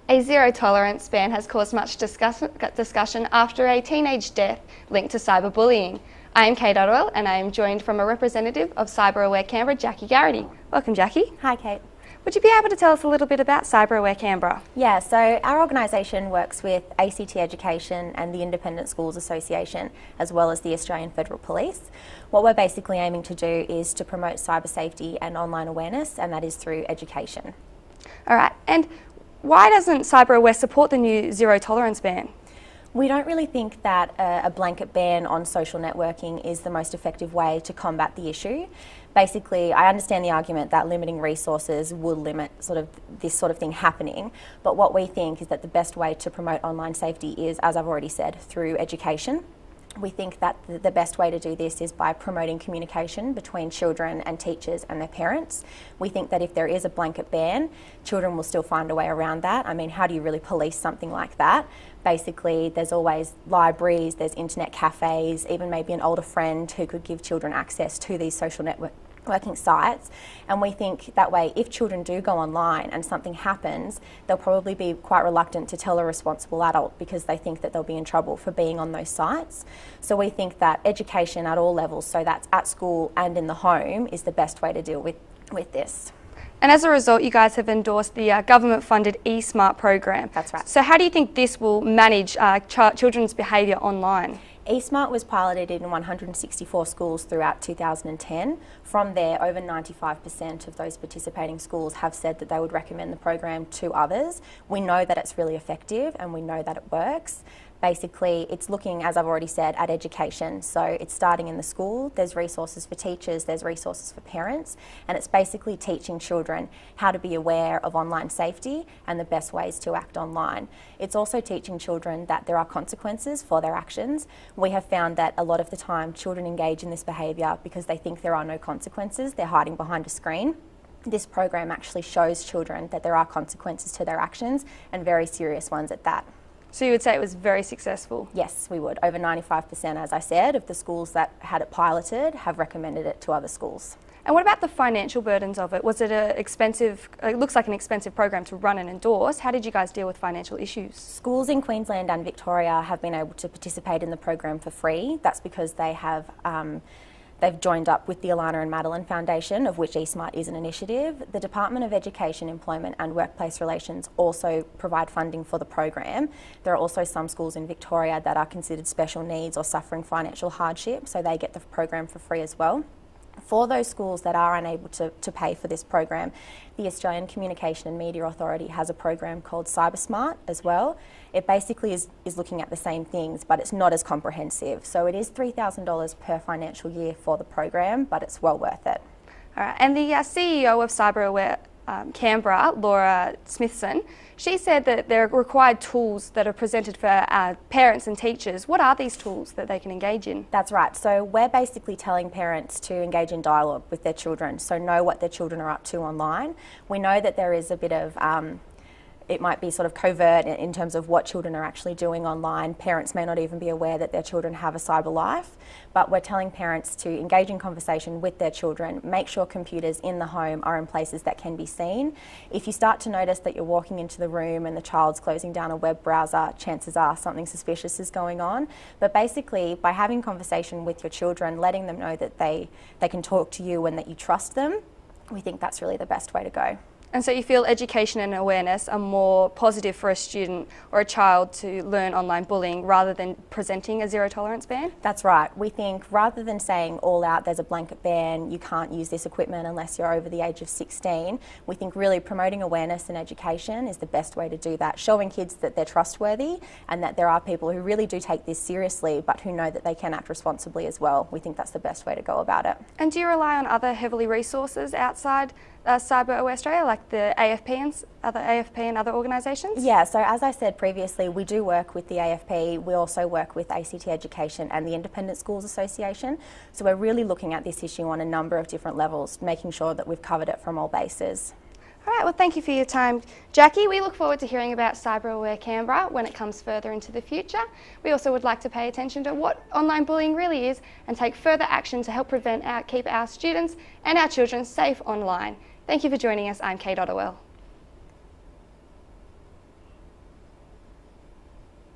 A zero-tolerance ban has caused much discussion after a teenage death linked to cyberbullying. I am Kate Otwell and I am joined from a representative of Cyber Aware Canberra, Jacqui Garrity. Welcome, Jacqui. Hi, Kate. Would you be able to tell us a little bit about Cyber Aware Canberra? Yeah, so our organisation works with ACT Education and the Independent Schools Association, as well as the Australian Federal Police. What we're basically aiming to do is to promote cyber safety and online awareness, and that is through education. All right, and why doesn't Cyber Aware support the new zero-tolerance ban? We don't really think that a blanket ban on social networking is the most effective way to combat the issue. Basically, I understand the argument that limiting resources will limit this sort of thing happening, but what we think is that the best way to promote online safety is, as I've already said, through education. We think that the best way to do this is by promoting communication between children and teachers and their parents. We think that if there is a blanket ban, children will still find a way around that. I mean, how do you really police something like that? Basically, there's always libraries, there's internet cafes, even maybe an older friend who could give children access to these social networking sites, and we think that way if children do go online and something happens, they'll probably be quite reluctant to tell a responsible adult because they think that they'll be in trouble for being on those sites. So we think that education at all levels, so that's at school and in the home, is the best way to deal with this. And as a result, you guys have endorsed the government-funded eSmart program. That's right. So how do you think this will manage children's behaviour online? eSmart was piloted in 164 schools throughout 2010. From there, over 95% of those participating schools have said that they would recommend the program to others. We know that it's really effective and we know that it works. Basically, it's looking, as I've already said, at education. So it's starting in the school, there's resources for teachers, there's resources for parents, and it's basically teaching children how to be aware of online safety and the best ways to act online. It's also teaching children that there are consequences for their actions. We have found that a lot of the time children engage in this behaviour because they think there are no consequences, they're hiding behind a screen. This program actually shows children that there are consequences to their actions, and very serious ones at that. So you would say it was very successful? Yes, we would. Over 95%, as I said, of the schools that had it piloted have recommended it to other schools. And what about the financial burdens of it? Was it it looks like an expensive program to run and endorse. How did you guys deal with financial issues? Schools in Queensland and Victoria have been able to participate in the program for free. That's because they have they've joined up with the Alana and Madeline Foundation, of which eSmart is an initiative. The Department of Education, Employment and Workplace Relations also provide funding for the program. There are also some schools in Victoria that are considered special needs or suffering financial hardship, so they get the program for free as well. For those schools that are unable to pay for this program, the Australian Communication and Media Authority has a program called CyberSmart as well. It basically is looking at the same things, but it's not as comprehensive. So it is $3,000 per financial year for the program, but it's well worth it. All right, and the CEO of Cyber Aware Canberra, Laura Smithson, she said that there are required tools that are presented for parents and teachers. What are these tools that they can engage in? That's right. So we're basically telling parents to engage in dialogue with their children, so know what their children are up to online. We know that there is a bit of it might be sort of covert in terms of what children are actually doing online. Parents may not even be aware that their children have a cyber life, but we're telling parents to engage in conversation with their children, make sure computers in the home are in places that can be seen. If you start to notice that you're walking into the room and the child's closing down a web browser, chances are something suspicious is going on. But basically, by having conversation with your children, letting them know that they can talk to you and that you trust them, we think that's really the best way to go. And so you feel education and awareness are more positive for a student or a child to learn online bullying rather than presenting a zero-tolerance ban? That's right. We think rather than saying all out there's a blanket ban, you can't use this equipment unless you're over the age of 16, we think really promoting awareness and education is the best way to do that. Showing kids that they're trustworthy and that there are people who really do take this seriously but who know that they can act responsibly as well. We think that's the best way to go about it. And do you rely on other heavily resources outside Cyber Aware Australia, like the AFP and other organisations? Yeah, so as I said previously, we do work with the AFP. We also work with ACT Education and the Independent Schools Association. So we're really looking at this issue on a number of different levels, making sure that we've covered it from all bases. All right, well, thank you for your time, Jacqui. We look forward to hearing about Cyber Aware Canberra when it comes further into the future. We also would like to pay attention to what online bullying really is and take further action to help keep our students and our children safe online. Thank you for joining us. I'm Kate Otwell.